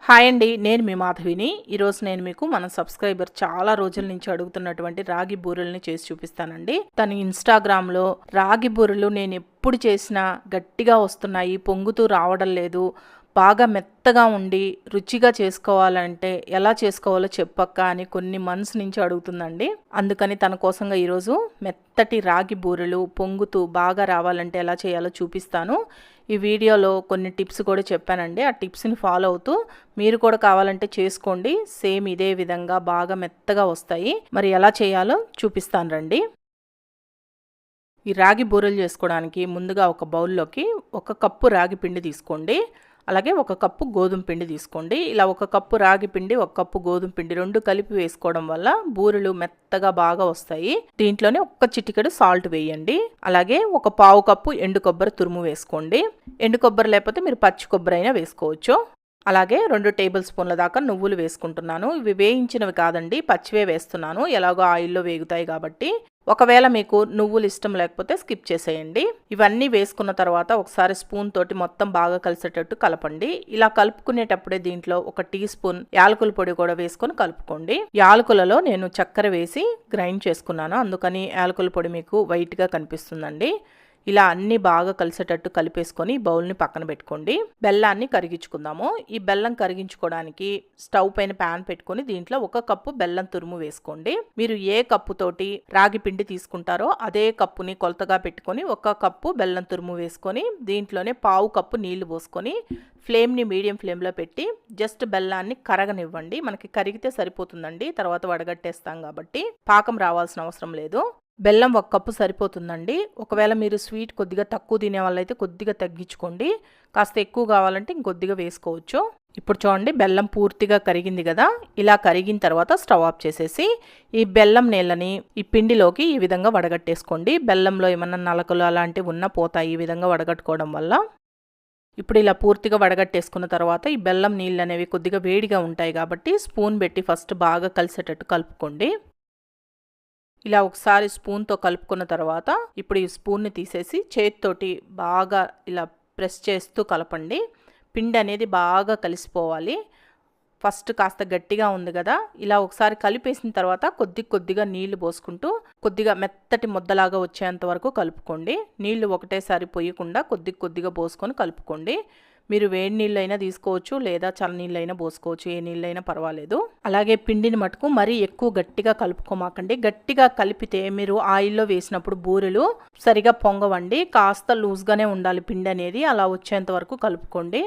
Hi అండి, నేను మీ మాధవిని. ఈరోజు నేను మీకు మన సబ్స్క్రైబర్ చాలా రోజుల నుంచి అడుగుతున్నటువంటి రాగి బూరెల్ని చేసి చూపిస్తానండి. తను ఇన్స్టాగ్రామ్లో రాగి బూరెలు నేను ఎప్పుడు చేసినా గట్టిగా వస్తున్నాయి, పొంగుతూ రావడం లేదు, బాగా మెత్తగా ఉండి రుచిగా చేసుకోవాలంటే ఎలా చేసుకోవాలో చెప్పక్క అని కొన్ని మంత్స్ నుంచి అడుగుతుందండి. అందుకని తన కోసంగా ఈరోజు మెత్తటి రాగి బూరెలు పొంగుతూ బాగా రావాలంటే ఎలా చేయాలో చూపిస్తాను. ఈ వీడియోలో కొన్ని టిప్స్ కూడా చెప్పానండి. ఆ టిప్స్ని ఫాలో అవుతూ మీరు కూడా కావాలంటే చేసుకోండి. సేమ్ ఇదే విధంగా బాగా మెత్తగా వస్తాయి. మరి ఎలా చేయాలో చూపిస్తాను రండి. ఈ రాగి బూరెలు చేసుకోవడానికి ముందుగా ఒక బౌల్లోకి 1 కప్పు రాగి పిండి తీసుకోండి. అలాగే 1 కప్పు గోధుమ పిండి తీసుకోండి. ఇలా 1 కప్పు రాగి పిండి 1 కప్పు గోధుమ పిండి 2 కలిపి వేసుకోవడం వల్ల బూరెలు మెత్తగా బాగా వస్తాయి. దీంట్లోనే 1 చిటికెడు సాల్ట్ వేయండి. అలాగే 1 పావు కప్పు ఎండు కొబ్బరి తురుము వేసుకోండి. ఎండు కొబ్బరి లేకపోతే మీరు పచ్చి కొబ్బరి అయినా వేసుకోవచ్చు. అలాగే 2 టేబుల్ స్పూన్ల దాకా నువ్వులు వేసుకుంటున్నాను. ఇవి వేయించినవి కాదండి, పచ్చివే వేస్తున్నాను. ఎలాగో ఆయిల్లో వేగుతాయి కాబట్టి. ఒకవేళ మీకు నువ్వులు ఇష్టం లేకపోతే స్కిప్ చేసేయండి. ఇవన్నీ వేసుకున్న తర్వాత ఒకసారి స్పూన్ తోటి మొత్తం బాగా కలిసేటట్టు కలపండి. ఇలా కలుపుకునేటప్పుడే దీంట్లో 1 టీ స్పూన్ యాలకుల పొడి కూడా వేసుకొని కలుపుకోండి. యాలకులలో నేను చక్కెర వేసి గ్రైండ్ చేసుకున్నాను, అందుకని యాలకుల పొడి మీకు వైట్గా కనిపిస్తుందండి. ఇలా అన్నీ బాగా కలిసేటట్టు కలిపేసుకొని బౌల్ని పక్కన పెట్టుకోండి. బెల్లాన్ని కరిగించుకుందాము. ఈ బెల్లం కరిగించుకోవడానికి స్టవ్ పైన ప్యాన్ పెట్టుకొని దీంట్లో 1 కప్పు బెల్లం తురుము వేసుకోండి. మీరు ఏ కప్పు తోటి రాగి పిండి తీసుకుంటారో అదే కప్పుని కొలతగా పెట్టుకొని 1 కప్పు బెల్లం తురుము వేసుకొని దీంట్లోనే పావు కప్పు నీళ్లు పోసుకొని ఫ్లేమ్ని మీడియం ఫ్లేమ్లో పెట్టి జస్ట్ బెల్లాన్ని కరగనివ్వండి. మనకి కరిగితే సరిపోతుందండి, తర్వాత వడగట్టేస్తాం కాబట్టి పాకం రావాల్సిన అవసరం లేదు. బెల్లం 1 కప్పు సరిపోతుందండి. ఒకవేళ మీరు స్వీట్ కొద్దిగా తక్కువ తినే వాళ్ళైతే కొద్దిగా తగ్గించుకోండి, కాస్త ఎక్కువ కావాలంటే ఇంకొద్దిగా వేసుకోవచ్చు. ఇప్పుడు చూడండి, బెల్లం పూర్తిగా కరిగింది కదా. ఇలా కరిగిన తర్వాత స్టవ్ ఆఫ్ చేసేసి ఈ బెల్లం నీళ్ళని ఈ పిండిలోకి ఈ విధంగా వడగట్టేసుకోండి. బెల్లంలో ఏమన్నా నలకలు అలాంటివి ఉన్నా పోతాయి ఈ విధంగా వడగట్టుకోవడం వల్ల. ఇప్పుడు ఇలా పూర్తిగా వడగట్టేసుకున్న తర్వాత ఈ బెల్లం నీళ్ళు అనేవి కొద్దిగా వేడిగా ఉంటాయి కాబట్టి స్పూన్ పెట్టి ఫస్ట్ బాగా కలిసేటట్టు కలుపుకోండి. ఇలా ఒకసారి స్పూన్తో కలుపుకున్న తర్వాత ఇప్పుడు ఈ స్పూన్ని తీసేసి చేతితోటి బాగా ఇలా ప్రెస్ చేస్తూ కలపండి. పిండి అనేది బాగా కలిసిపోవాలి. ఫస్ట్ కాస్త గట్టిగా ఉంది కదా, ఇలా ఒకసారి కలిపేసిన తర్వాత కొద్దిగా నీళ్లు పోసుకుంటూ కొద్దిగా మెత్తటి ముద్దలాగా వచ్చేంత వరకు కలుపుకోండి. నీళ్లు ఒకటేసారి పోయకుండా కొద్దిగా పోసుకొని కలుపుకోండి. మీరు వేడి నీళ్ళైనా తీసుకోవచ్చు లేదా చల్ల నీళ్ళైనా పోసుకోవచ్చు, ఏ నీళ్ళైనా పర్వాలేదు. అలాగే పిండిని మటుకు మరీ ఎక్కువ గట్టిగా కలుపుకోమాకండి. గట్టిగా కలిపితే మీరు ఆయిల్లో వేసినప్పుడు బూరెలు సరిగా పొంగవండి. కాస్త లూజ్గానే ఉండాలి పిండి అనేది. అలా వచ్చేంత వరకు కలుపుకోండి.